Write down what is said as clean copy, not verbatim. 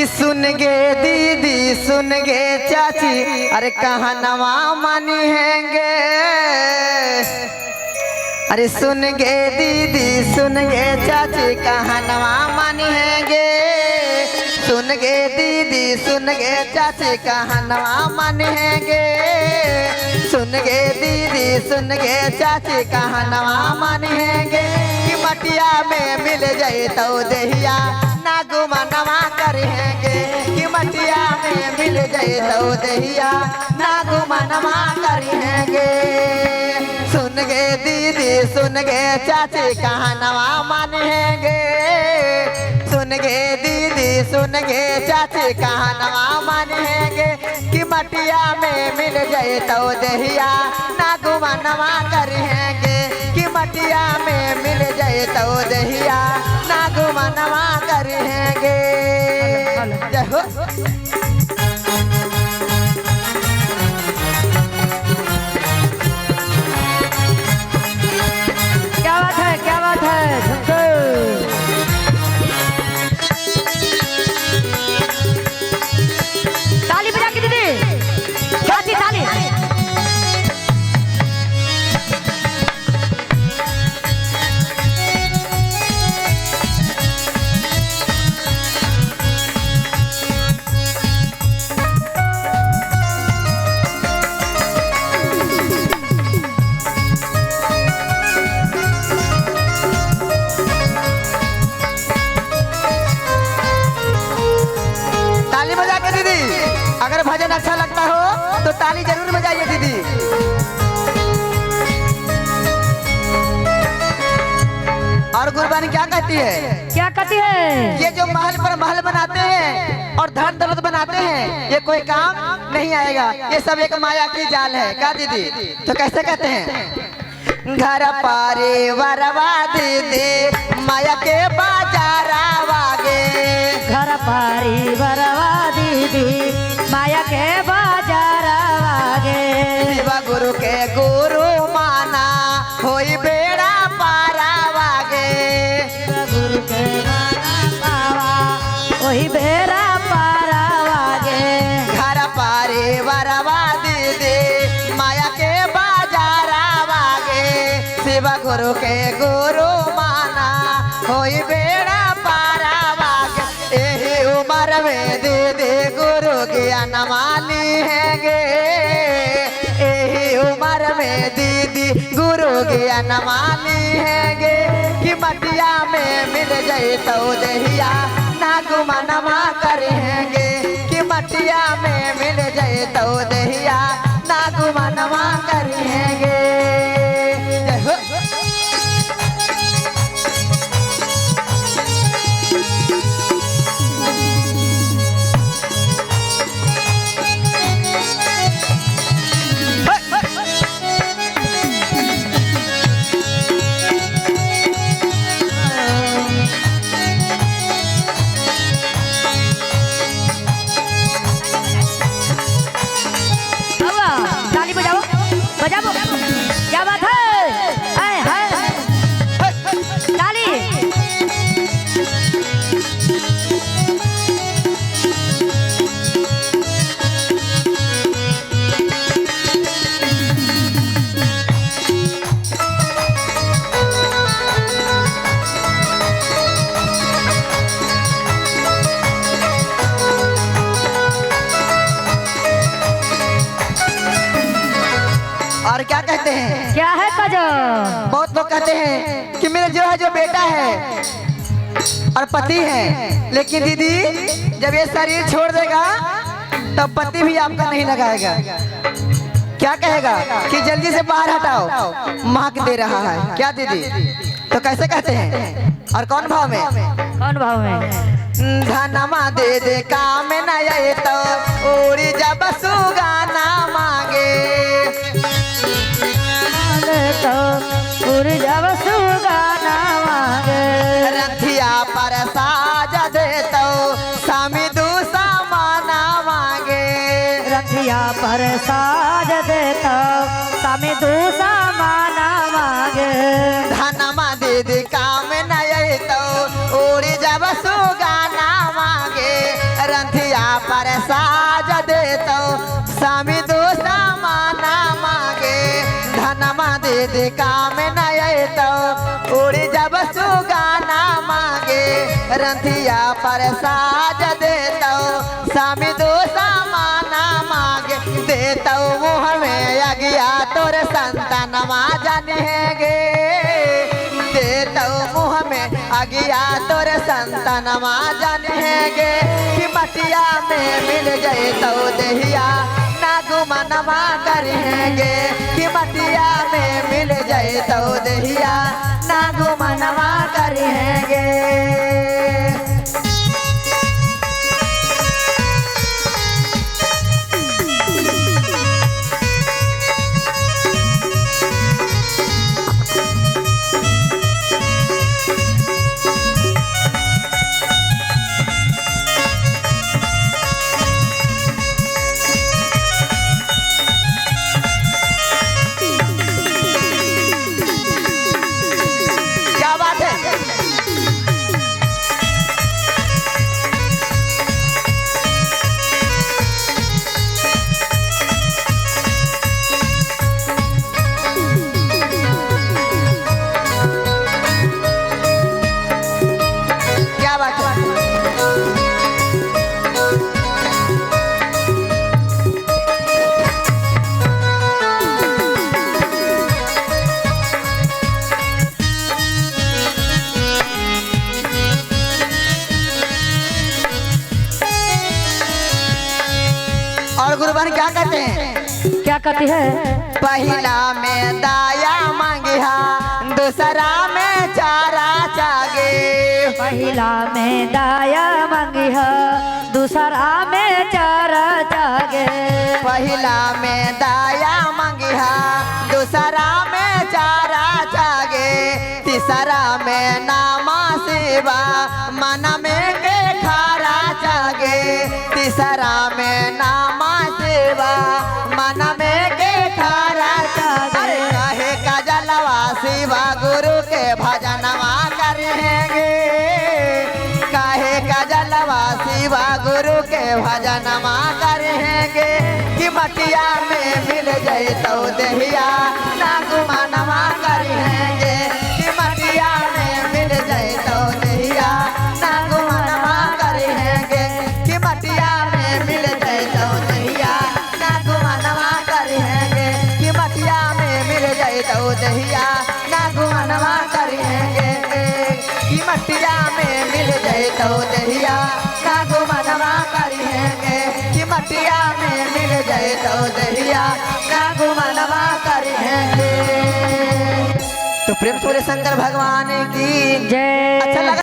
सुन गे दीदी सुन गे चाची अरे कहाँ नवा मानी हैंगे। अरे सुन गे दीदी सुन गे चाची कहाँ नवा मानी हैंगे। सुन गे दीदी सुन गे चाची कहाँ नवा मानी हैंगे। सुन गे दीदी सुन गे चाची कहाँ नवा मानी हैंगे। कि मटिया में मिल जाए तो दहिया ना गुमा नवा करेंगे। कि मटिया में मिल जाए तो दहिया ना गुमा नवा करेंगे। सुन गे दीदी सुन गे चाची कहाँ नवा मानेंगे। सुन गे दीदी सुन गे चाची कहाँ नवा मानेंगे। कि मटिया में मिल जाए तो दहिया ना गुमा नवा करेंगे। कि मटिया में मिल जाए तो दहिया ना गुमा नवा करेंगे। जय हो। क्या बात है क्या बात है झुमको। ताली बजा के दीदी चाची ताली। ताली बजा के दीदी अगर भजन अच्छा लगता हो तो ताली जरूर बजाइए दीदी। और गुरबानी क्या कहती है। क्या कहती है। ये जो महल पर महल बनाते हैं और धन दौलत बनाते हैं ये कोई काम नहीं आएगा। ये सब एक माया की जाल है। क्या दीदी तो कैसे कहते हैं। घर पारे वरवा दीदी माया के बाजारा वागे। घर पारी बरवा दीदी माया के बाजार आगे। शिव गुरु के गुरु माना होई बेड़ा पारा वागे। गुरु के माना पावा वही बेरा पारा आगे। घर पारे वरवा दीदी माया के बाजारा वागे। शिव गुरु के गुरु माना होई बेड़ा पारा वागे। यही उम्र में दीदी गुरु ज्ञान माली हैंगे। यही उम्र में दीदी गुरु ज्ञान माली हैंगे। कि मटिया में मिल जाए तो दहिया ना गुमा नमा करेंगे। कि मटिया में मिल जाए तो दहिया ना गुमा नमा करेंगे। जय हो। ताली बजाओ बजाओ। क्या बात है ताली। और क्या कहते हैं। क्या है कजो। बहुत लोग कहते हैं कि मेरा जो है जो बेटा है और पति है लेकिन दीदी जब ये शरीर छोड़ देगा तब पति भी आपका नहीं लगाएगा। क्या कहेगा कि जल्दी से बाहर हटाओ महक दे रहा है। क्या दीदी तो कैसे कहते हैं और कौन भाव में। कौन भाव में। धनमा दे दे काम न आए तो उड़ी जब सुगाना मांगे। तो जब सुगाना मांगे। रथिया पर साज दे तो स्वामी दूसा माना मांगे। रथिया पर साज दे तो स्वामी दूसा माना मांगे। धनमा दीदी काम न आए तो उड़ी जब सुगाना मांगे। पर साज देतो स्वामी दो सामाना मांगे धनमा दीदी काम नए तो उड़ी जब सुगाना मांगे रंथिया पर साज देतो स्वामी दो सामाना मांगे देतो मुँह में अगिया तोर संतानमा जानेगे देतो मुँह में अगिया तोर संतानमा जानेगे कि मटिया में मिल जाए तो देहिया ना गुमानमा करेंगे कि मटिया में मिल जाए तो देहिया ना गुमानमा करेंगे। और गुरुबानी क्या कहते हैं? क्या कहती है? पहला में दाया मांगिहा दूसरा में चारा चागे पहला में दाया मांगी है दूसरा में चारा जागे पहला में दाया मांगिहा दूसरा में चारा चागे तीसरा में नामा सेवा मन में के खारा जागे तीसरा में नामा सेवा मन में के खारा जागे काहे का जलवा शिवा गुरु के भजनवा करेंगे काहे का जलवा शिवा गुरु के भजनवा करेंगे कि मटिया में मिल जाए तो देहिया ना गुमानवा करेंगे कि मटिया में मिल जाए तो देहिया ना गुमानवा करेंगे कि मटिया में मिल जाए तो देहिया ना गुमानवा करेंगे कि मटिया में मिल जाए तो देहिया ना गुमानवा करेंगे कि मटिया में मिल जाए तो देहिया ना गुमानवा करेंगे कि मटिया में मिल जाए तो देहिया ना गुमानवा करेंगे। तो प्रेम सूर्य शंकर भगवान की जय। अच्छा लगा।